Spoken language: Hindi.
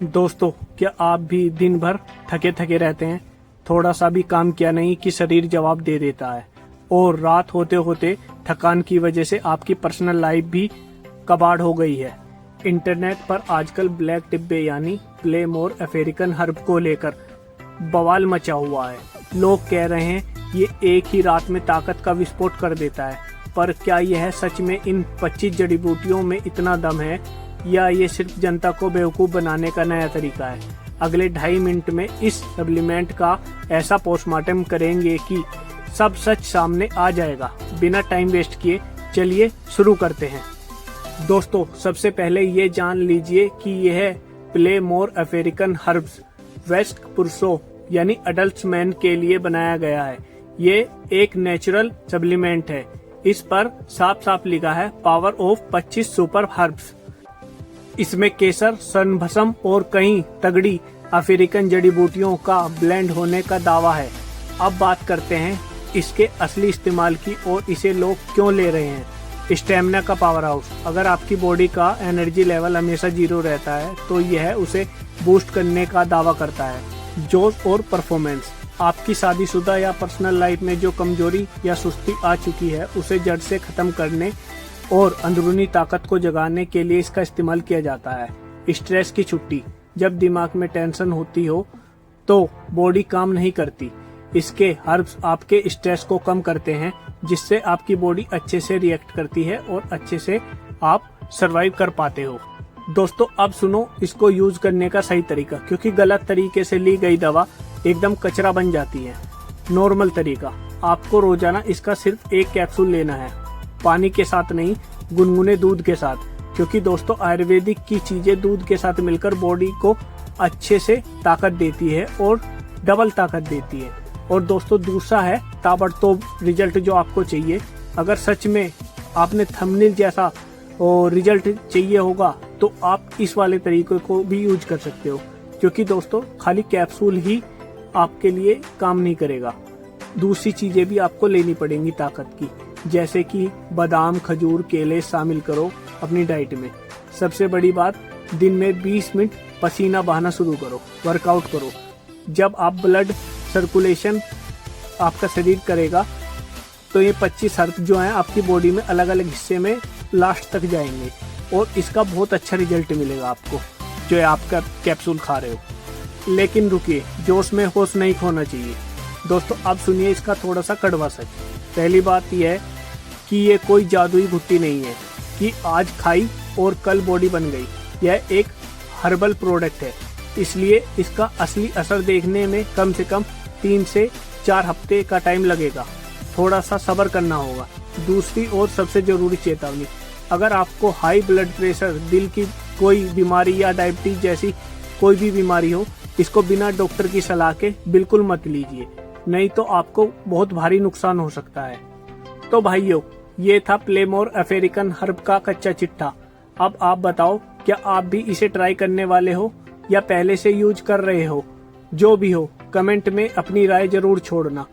दोस्तों, क्या आप भी दिन भर थके थके रहते हैं? थोड़ा सा भी काम किया नहीं कि शरीर जवाब दे देता है और रात होते होते थकान की वजह से आपकी पर्सनल लाइफ भी कबाड़ हो गई है। इंटरनेट पर आजकल ब्लैक टिब्बे यानी प्ले मोर अफ्रीकन हर्ब को लेकर बवाल मचा हुआ है। लोग कह रहे हैं ये एक ही रात में ताकत का विस्फोट कर देता है, पर क्या यह सच में इन 25 जड़ी बूटियों में इतना दम है या ये सिर्फ जनता को बेवकूफ़ बनाने का नया तरीका है? अगले 2.5 मिनट में इस सप्लीमेंट का ऐसा पोस्टमार्टम करेंगे कि सब सच सामने आ जाएगा। बिना टाइम वेस्ट किए चलिए शुरू करते हैं। दोस्तों, सबसे पहले ये जान लीजिए कि यह play more African herbs west पुरुषों यानी अडल्ट मैन के लिए बनाया गया है। ये एक नेचुरल सप्लीमेंट है। इस पर साफ साफ लिखा है पावर ऑफ 25 सुपर हर्ब्स। इसमें केसर, सनभसम और कई तगड़ी अफ्रीकन जड़ी बूटियों का ब्लेंड होने का दावा है। अब बात करते हैं इसके असली इस्तेमाल की और इसे लोग क्यों ले रहे हैं। स्टेमिना का पावर हाउस। अगर आपकी बॉडी का एनर्जी लेवल हमेशा 0 रहता है तो यह उसे बूस्ट करने का दावा करता है। जोश और परफॉर्मेंस। आपकी शादीशुदा या पर्सनल लाइफ में जो कमजोरी या सुस्ती आ चुकी है उसे जड़ से खत्म करने और अंदरूनी ताकत को जगाने के लिए इसका इस्तेमाल किया जाता है। स्ट्रेस की छुट्टी। जब दिमाग में टेंशन होती हो तो बॉडी काम नहीं करती। इसके हर्ब्स आपके स्ट्रेस को कम करते हैं, जिससे आपकी बॉडी अच्छे से रिएक्ट करती है और अच्छे से आप सरवाइव कर पाते हो। दोस्तों, अब सुनो इसको यूज करने का सही तरीका, क्योंकि गलत तरीके से ली गई दवा एकदम कचरा बन जाती है। नॉर्मल तरीका, आपको रोजाना इसका सिर्फ 1 कैप्सूल लेना है, पानी के साथ नहीं, गुनगुने दूध के साथ। क्योंकि दोस्तों, आयुर्वेदिक की चीजें दूध के साथ मिलकर बॉडी को अच्छे से ताकत देती है और डबल ताकत देती है। और दोस्तों, दूसरा है ताबड़तोड़ रिजल्ट जो आपको चाहिए। अगर सच में आपने थंबनेल जैसा रिजल्ट चाहिए होगा तो आप इस वाले तरीके को भी यूज कर सकते हो, क्योंकि दोस्तों खाली कैप्सूल ही आपके लिए काम नहीं करेगा। दूसरी चीजें भी आपको लेनी पड़ेंगी ताकत की, जैसे कि बादाम, खजूर, केले शामिल करो अपनी डाइट में। सबसे बड़ी बात, दिन में 20 मिनट पसीना बहाना शुरू करो, वर्कआउट करो। जब आप ब्लड सर्कुलेशन आपका शरीर करेगा तो ये 25 हर्ब जो हैं आपकी बॉडी में अलग अलग हिस्से में लास्ट तक जाएंगे और इसका बहुत अच्छा रिजल्ट मिलेगा आपको, जो आपका कैप्सूल खा रहे हो। लेकिन रुकिए, जोश में होश नहीं खोना चाहिए। दोस्तों, अब सुनिए इसका थोड़ा सा कड़वा सच। पहली बात यह है कि ये कोई जादुई भुट्टी नहीं है कि आज खाई और कल बॉडी बन गई। यह एक हर्बल प्रोडक्ट है, इसलिए इसका असली असर देखने में कम से कम 3 से 4 हफ्ते का टाइम लगेगा। थोड़ा सा सब्र करना होगा। दूसरी और सबसे जरूरी चेतावनी, अगर आपको हाई ब्लड प्रेशर, दिल की कोई बीमारी या डायबिटीज जैसी कोई भी बीमारी हो, इसको बिना डॉक्टर की सलाह के बिल्कुल मत लीजिए, नहीं तो आपको बहुत भारी नुकसान हो सकता है। तो भाइयों, ये था प्ले मोर अफ्रीकन हर्ब का कच्चा चिट्ठा। अब आप बताओ, क्या आप भी इसे ट्राई करने वाले हो या पहले से यूज कर रहे हो? जो भी हो, कमेंट में अपनी राय जरूर छोड़ना।